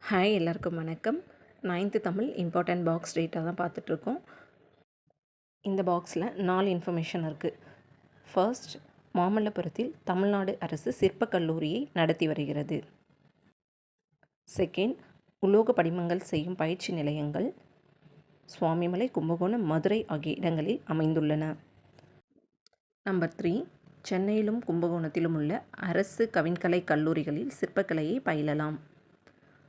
Hi எல்லாருக்கும் வணக்கம். 9th Tamil important box data தான் பார்த்துட்ருக்கோம். இந்த பாக்ஸில் 4 இன்ஃபர்மேஷன் இருக்குது. ஃபர்ஸ்ட், மாமல்லபுரத்தில் தமிழ்நாடு அரசு சிற்பக் கல்லூரியை நடத்தி வருகிறது. செகண்ட், உலோக படிமங்கள் செய்யும் பயிற்சி நிலையங்கள் சுவாமிமலை, கும்பகோணம், மதுரை ஆகிய இடங்களில் அமைந்துள்ளன. நம்பர் 3, சென்னையிலும் கும்பகோணத்திலும் உள்ள அரசு கவின்கலை கல்லூரிகளில் சிற்பக்கலையை பயிலலாம்.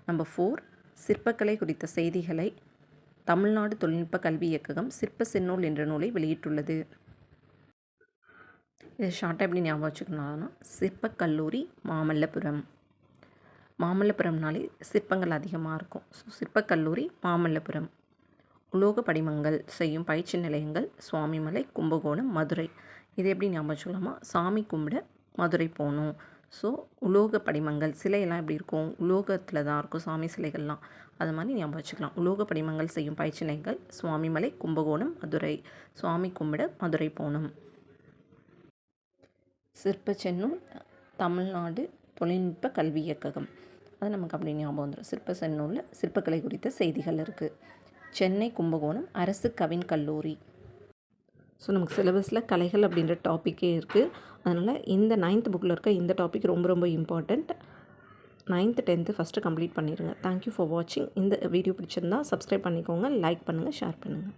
நம்பர் 4, சிற்பக்கலை குறித்த செய்திகளை தமிழ்நாடு தொழில்நுட்ப கல்வி இயக்ககம் சிற்ப செந்நூல் என்ற நூலை வெளியிட்டுள்ளது. இதை ஷார்ட்டாக எப்படி ஞாபகம் வச்சுக்கணும்னா, சிற்பக் கல்லூரி மாமல்லபுரம். மாமல்லபுரம்னாலே சிற்பங்கள் அதிகமாக இருக்கும். ஸோ சிற்பக் கல்லூரி மாமல்லபுரம். உலோக படிமங்கள் செய்யும் பயிற்சி நிலையங்கள் சுவாமிமலை, கும்பகோணம், மதுரை. இதை எப்படி ஞாபகம் வச்சுக்கலாமா, சாமி கும்பிட மதுரை போகணும். ஸோ உலோக படிமங்கள் சிலையெல்லாம் எப்படி இருக்கும், உலோகத்தில் தான் இருக்கும் சாமி சிலைகள்லாம். அது மாதிரி ஞாபகம் வச்சுக்கலாம். உலோக படிமங்கள் செய்யும் பயிற்சி நிலையங்கள் சுவாமிமலை, கும்பகோணம், மதுரை. சுவாமி கும்பிட மதுரை போகணும். சிற்ப செந்நூல் தமிழ்நாடு தொழில்நுட்ப கல்வி இயக்ககம். அது நமக்கு அப்படி ஞாபகம் வந்துடும். சிற்ப செந்நூலில் சிற்பக்கலை குறித்த செய்திகள் இருக்குது. சென்னை கும்பகோணம் அரசு கவின் கல்லூரி. ஸோ நமக்கு சிலபஸில் கலைகள் அப்படின்ற டாப்பிக்கே இருக்குது. அதனால் இந்த 9th புக்கில் இருக்க இந்த டாபிக் ரொம்ப ரொம்ப important. 9th 10th first complete பண்ணிடுங்க. தேங்க்யூ ஃபார் வாட்சிங். இந்த வீடியோ பிடிச்சிருந்தா சப்ஸ்கிரைப் பண்ணிக்கோங்க, லைக் பண்ணுங்கள், ஷேர் பண்ணுங்கள்.